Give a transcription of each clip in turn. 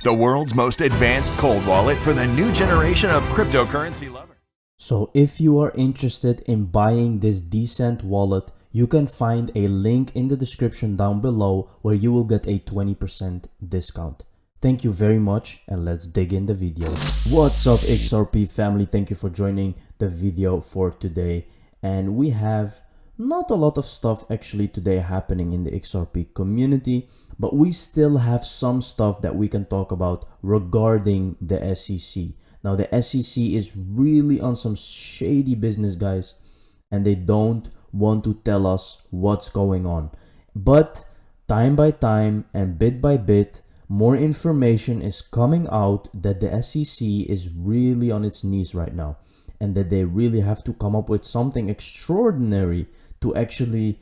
the world's most advanced cold wallet for the new generation of cryptocurrency lovers. So if you are interested in buying this decent wallet, you can find a link in the description down below where you will get a 20% discount. Thank you very much, and let's dig in the video. What's up, XRP family? Thank you for joining the video for today. And we have not a lot of stuff actually today happening in the XRP community, but we still have some stuff that we can talk about regarding the SEC. Now the SEC is really on some shady business, guys, and they don't want to tell us what's going on. But time by time and bit by bit, more information is coming out that the SEC is really on its knees right now, and that they really have to come up with something extraordinary to actually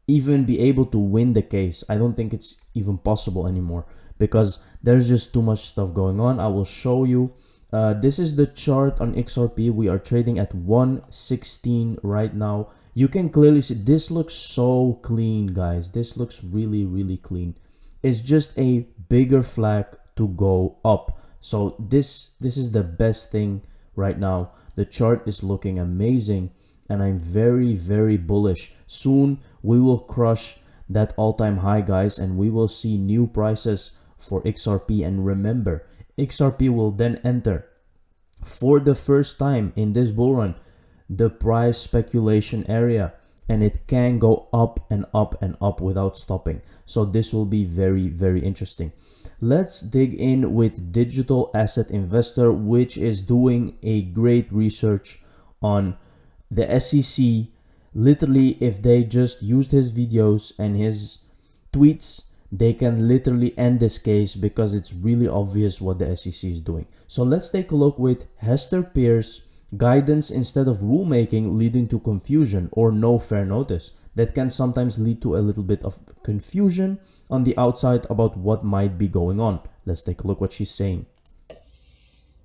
even be able to win the case. I don't think it's even possible anymore because there's just too much stuff going on. I will show you. This is the chart on XRP. We are trading at 116 right now. You can clearly see this looks so clean, guys. This looks really clean. It's just a bigger flag to go up. So this is the best thing right now. The chart is looking amazing, and I'm very bullish. Soon we will crush that all-time high, guys, and we will see new prices for XRP. And remember, XRP will then enter for the first time in this bull run the price speculation area, and it can go up and up and up without stopping. So this will be very interesting. Let's dig in with Digital Asset Investor, which is doing a great research on the SEC. Literally, if they just used his videos and his tweets, they can literally end this case because it's really obvious what the SEC is doing. So let's take a look with Hester Pierce, guidance instead of rulemaking leading to confusion or no fair notice. That can sometimes lead to a little bit of confusion on the outside about what might be going on. Let's take a look what she's saying.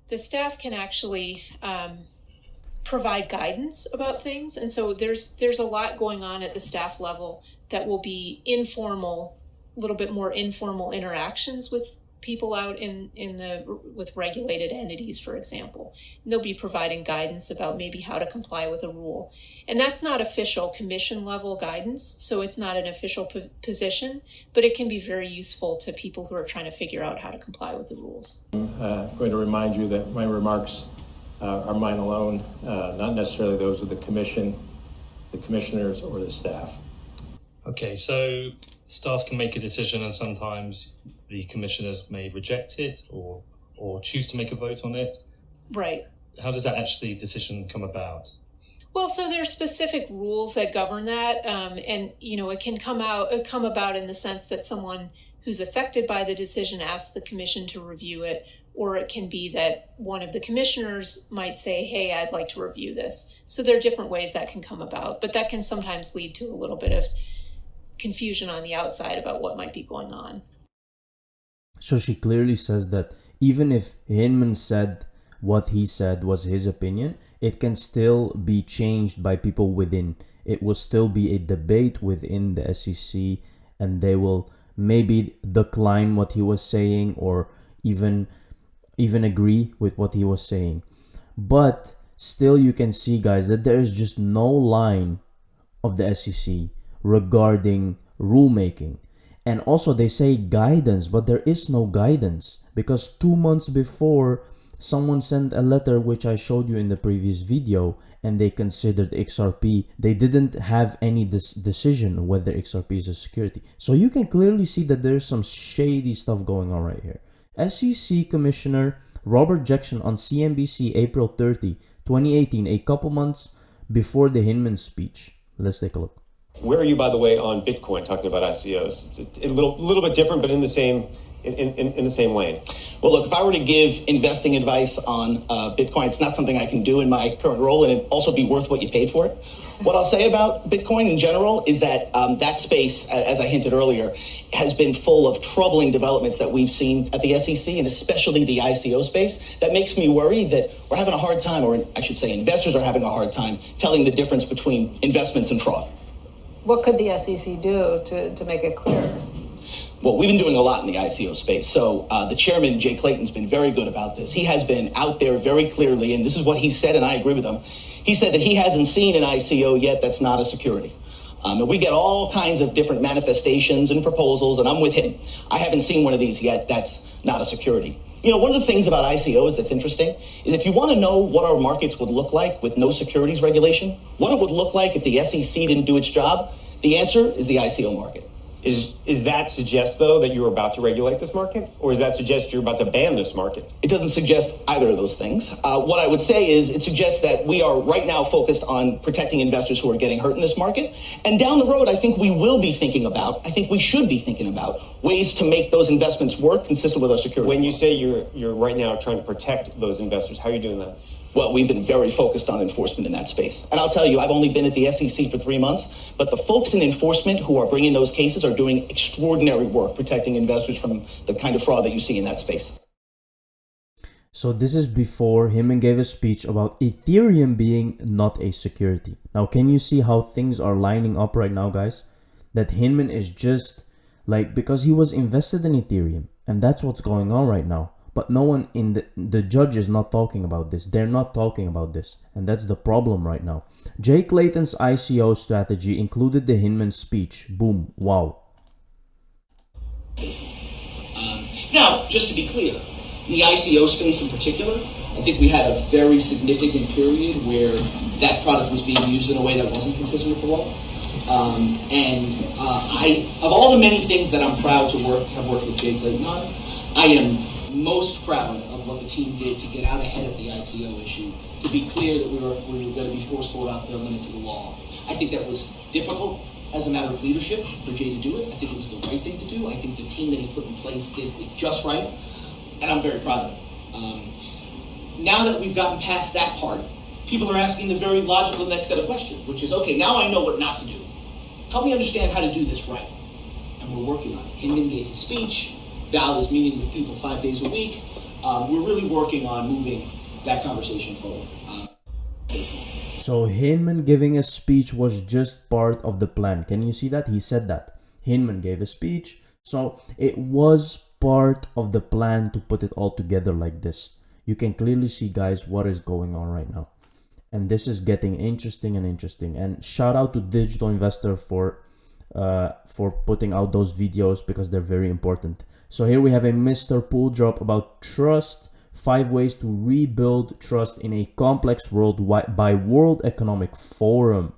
The staff can actually provide guidance about things, and so there's a lot going on at the staff level that will be informal, a little bit more informal interactions with people out with regulated entities, for example. And they'll be providing guidance about maybe how to comply with a rule. And that's not official commission level guidance, so it's not an official position, but it can be very useful to people who are trying to figure out how to comply with the rules. I'm going to remind you that my remarks are mine alone, not necessarily those of the commission, the commissioners, or the staff. Okay, so staff can make a decision, and sometimes the commissioners may reject it or choose to make a vote on it. Right. How does that decision come about? Well, so there's specific rules that govern that, and it can come about in the sense that someone who's affected by the decision asks the commission to review it, or it can be that one of the commissioners might say, "Hey, I'd like to review this." So there are different ways that can come about, but that can sometimes lead to a little bit of confusion on the outside about what might be going on. So she clearly says that even if Hinman said what he said was his opinion, it can still be changed by people within. It will still be a debate within the SEC, and they will maybe decline what he was saying or even agree with what he was saying. But still, you can see, guys, that there is just no line of the SEC regarding rulemaking. And also they say guidance, but there is no guidance, because 2 months before, someone sent a letter, which I showed you in the previous video, and they considered XRP. They didn't have any decision whether XRP is a security. So you can clearly see that there's some shady stuff going on right here. SEC Commissioner Robert Jackson on CNBC April 30, 2018, a couple months before the Hinman speech. Let's take a look. Where are you, by the way, on Bitcoin, talking about ICOs? It's a little bit different, but in the same lane. Well, look, if I were to give investing advice on Bitcoin, it's not something I can do in my current role, and it'd also be worth what you paid for it. What I'll say about Bitcoin in general is that that space, as I hinted earlier, has been full of troubling developments that we've seen at the SEC, and especially the ICO space. That makes me worry that we're having a hard time, or I should say investors are having a hard time, telling the difference between investments and fraud. What could the SEC do to make it clear? Well, we've been doing a lot in the ICO space. So the chairman, Jay Clayton's been very good about this. He has been out there very clearly, and this is what he said, and I agree with him. He said that he hasn't seen an ICO yet that's not a security. And we get all kinds of different manifestations and proposals, and I'm with him. I haven't seen one of these yet that's not a security. You know, one of the things about ICOs that's interesting is if you want to know what our markets would look like with no securities regulation, what it would look like if the SEC didn't do its job, the answer is the ICO market. Is that suggest, though, that you're about to regulate this market? Or does that suggest you're about to ban this market? It doesn't suggest either of those things. What I would say is it suggests that we are right now focused on protecting investors who are getting hurt in this market. And down the road, I think we will be thinking about, I think we should be thinking about ways to make those investments work consistent with our security. When you say you're right now trying to protect those investors, how are you doing that? Well, we've been very focused on enforcement in that space. And I'll tell you, I've only been at the SEC for 3 months, but the folks in enforcement who are bringing those cases are doing extraordinary work protecting investors from the kind of fraud that you see in that space. So this is before Hinman gave a speech about Ethereum being not a security. Now, can you see how things are lining up right now, guys? That Hinman is just like, because he was invested in Ethereum, and that's what's going on right now. But no one in the judge is not talking about this. They're not talking about this. And that's the problem right now. Jay Clayton's ICO strategy included the Hinman speech. Boom. Wow. Now, just to be clear, the ICO space in particular, I think we had a very significant period where that product was being used in a way that wasn't consistent with the law. Of all the many things that I'm proud to have worked with Jay Clayton on, I am most proud of what the team did to get out ahead of the ICO issue, to be clear that we were going to be forceful about the limits of the law. I think that was difficult as a matter of leadership for Jay to do it. I think it was the right thing to do. I think the team that he put in place did it just right, and I'm very proud of it. Now that we've gotten past that part, people are asking the very logical next set of questions, which is, okay, now I know what not to do. Help me understand how to do this right. And we're working on it. Hinman gave his speech. Val is meeting with people 5 days a week. We're really working on moving that conversation forward. So Hinman giving a speech was just part of the plan. Can you see that? He said that. Hinman gave a speech. So it was part of the plan to put it all together like this. You can clearly see, guys, what is going on right now. And this is getting interesting and interesting. And shout out to Digital Investor for putting out those videos because they're very important. So here we have a Mr. Pool drop about trust, 5 ways to rebuild trust in a complex world by World Economic Forum.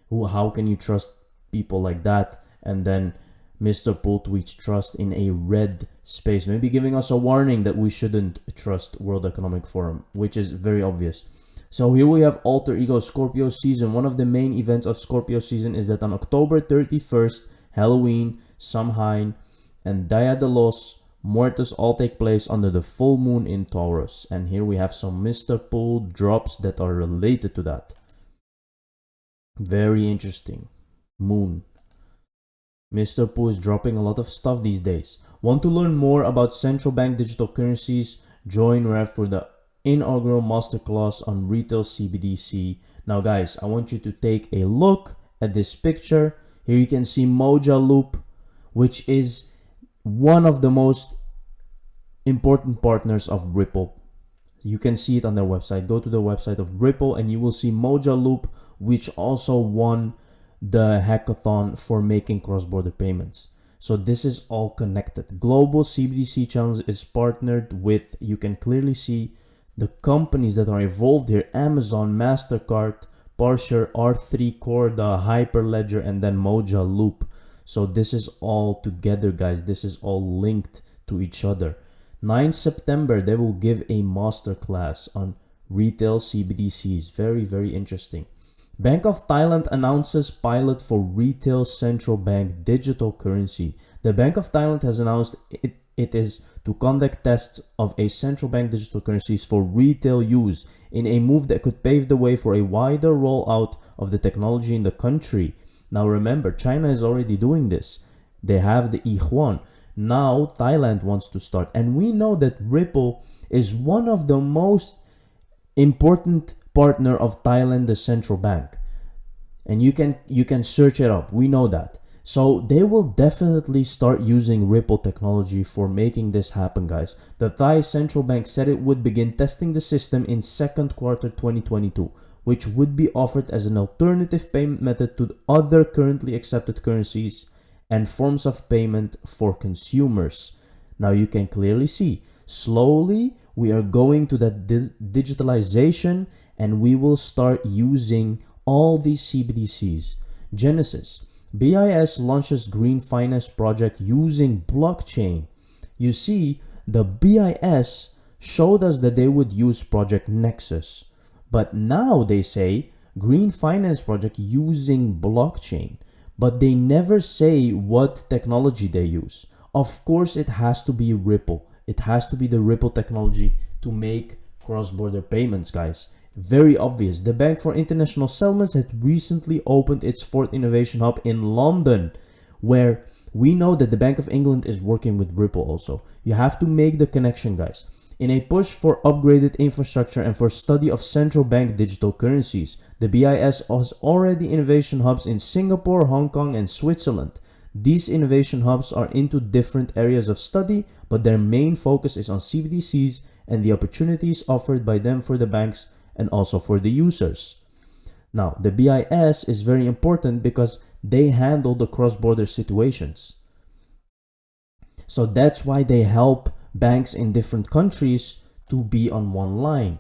How can you trust people like that? And then Mr. Pool tweets trust in a red space, maybe giving us a warning that we shouldn't trust World Economic Forum, which is very obvious. So here we have Alter Ego Scorpio season. One of the main events of Scorpio season is that on October 31st, Halloween, Samhain, and Dia de los Muertos all take place under the full moon in Taurus. And here we have some Mr. Pool drops that are related to that. Very interesting. Moon. Mr. Pool is dropping a lot of stuff these days. Want to learn more about central bank digital currencies? Join Rev for the inaugural masterclass on retail CBDC. Now guys, I want you to take a look at this picture. Here you can see Moja Loop, which is one of the most important partners of Ripple. You can see it on their website. Go to the website of Ripple and you will see Moja Loop, which also won the hackathon for making cross-border payments. So this is all connected. Global CBDC Challenge is partnered with, you can clearly see the companies that are involved here: Amazon, MasterCard, Porsche, R3 Corda, Hyperledger, and then Moja Loop. So this is all together, guys. This is all linked to each other. 9 September, they will give a masterclass on retail CBDCs. Very, very interesting. Bank of Thailand announces pilot for retail central bank digital currency. The Bank of Thailand has announced it is to conduct tests of a central bank digital currencies for retail use in a move that could pave the way for a wider rollout of the technology in the country. Now remember, China is already doing this. They have the yuan. Now Thailand wants to start. And we know that Ripple is one of the most important partner of Thailand, the central bank. And you can search it up. We know that. So they will definitely start using Ripple technology for making this happen, guys. The Thai central bank said it would begin testing the system in second quarter 2022, which would be offered as an alternative payment method to other currently accepted currencies and forms of payment for consumers. Now you can clearly see, slowly we are going to that digitalization, and we will start using all these CBDCs. Genesis. BIS launches green finance project using blockchain. You see, the BIS showed us that they would use Project Nexus, but now they say green finance project using blockchain, but they never say what technology they use. Of course, it has to be Ripple. It has to be the Ripple technology to make cross-border payments, guys. Very obvious. The Bank for International Settlements had recently opened its fourth innovation hub in London, where we know that the Bank of England is working with Ripple also. You have to make the connection, guys. In a push for upgraded infrastructure and for study of central bank digital currencies, the BIS has already innovation hubs in Singapore, Hong Kong, and Switzerland. These innovation hubs are into different areas of study, but their main focus is on CBDCs and the opportunities offered by them for the banks and also for the users. Now, the BIS is very important because they handle the cross-border situations. So that's why they help banks in different countries to be on one line.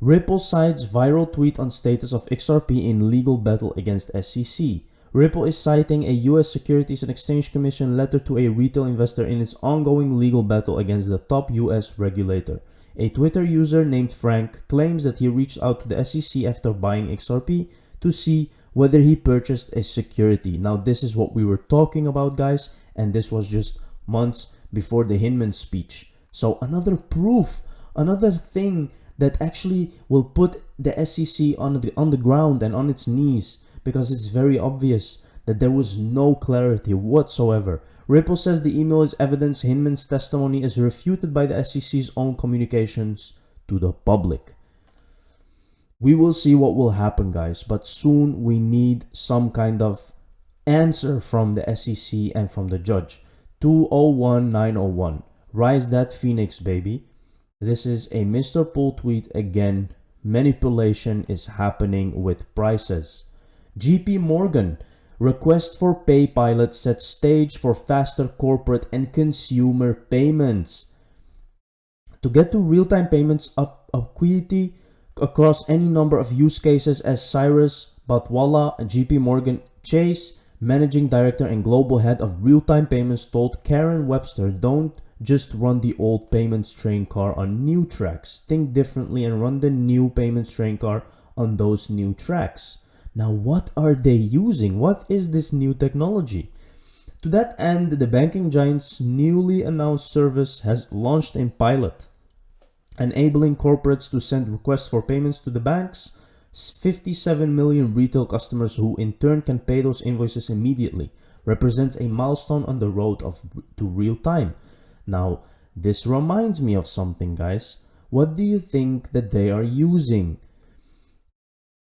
Ripple cites viral tweet on status of XRP in legal battle against SEC. Ripple is citing a US Securities and Exchange Commission letter to a retail investor in its ongoing legal battle against the top US regulator. A Twitter user named Frank claims that he reached out to the SEC after buying XRP to see whether he purchased a security. Now, this is what we were talking about, guys, and this was just months before the Hinman speech. So another proof, another thing that actually will put the SEC on the ground and on its knees, because it's very obvious that there was no clarity whatsoever. Ripple says the email is evidence Hinman's testimony is refuted by the SEC's own communications to the public. We will see what will happen, guys, but soon we need some kind of answer from the SEC and from the judge. 201901. Rise that phoenix, baby. This is a Mr. Pool tweet again. Manipulation is happening with prices. JP Morgan. Request for pay pilot sets stage for faster corporate and consumer payments. To get to real-time payments equity across any number of use cases, as Cyrus Batwala, JP Morgan Chase, Managing Director and Global Head of Real-Time Payments, told Karen Webster, don't just run the old payments train car on new tracks. Think differently and run the new payments train car on those new tracks. Now, what are they using? What is this new technology? To that end, the banking giant's newly announced service has launched in pilot, enabling corporates to send requests for payments to the bank's 57 million retail customers, who in turn can pay those invoices immediately. Represents a milestone on the road to real time. Now, this reminds me of something, guys. What do you think that they are using?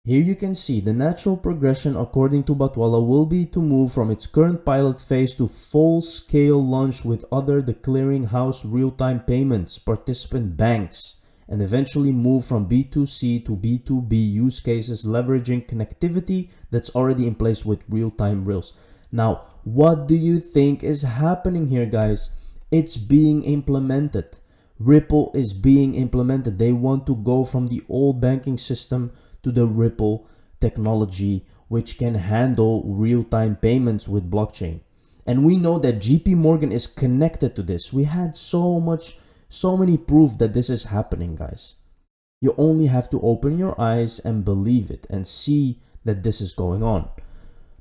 Here you can see the natural progression, according to Batwala, will be to move from its current pilot phase to full-scale launch with the clearinghouse real-time payments participant banks, and eventually move from B2C to B2B use cases, leveraging connectivity that's already in place with real-time rails. Now, what do you think is happening here, guys? It's being implemented. Ripple is being implemented. They want to go from the old banking system to the Ripple technology, which can handle real-time payments with blockchain. And we know that JP Morgan is connected to this. We had so many proof that this is happening, guys. You only have to open your eyes and believe it and see that this is going on.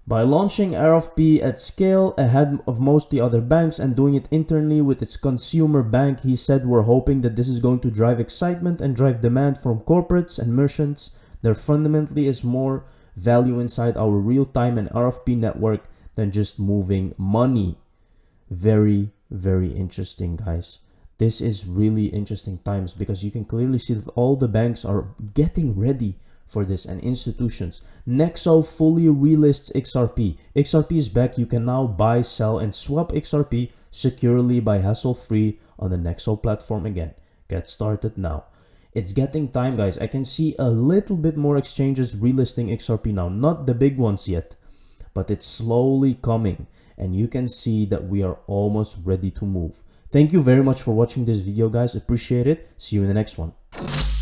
By launching RFP at scale ahead of most of the other banks and doing it internally with its consumer bank, he said, we're hoping that this is going to drive excitement and drive demand from corporates and merchants. There fundamentally is more value inside our real-time and RFP network than just moving money. Very, very interesting, guys. This is really interesting times, because you can clearly see that all the banks are getting ready for this, and institutions. Nexo fully relists XRP. XRP is back. You can now buy, sell, and swap XRP securely by hassle-free on the Nexo platform again. Get started now. It's getting time, guys. I can see a little bit more exchanges relisting XRP now. Not the big ones yet, but it's slowly coming. And you can see that we are almost ready to move. Thank you very much for watching this video, guys. Appreciate it. See you in the next one.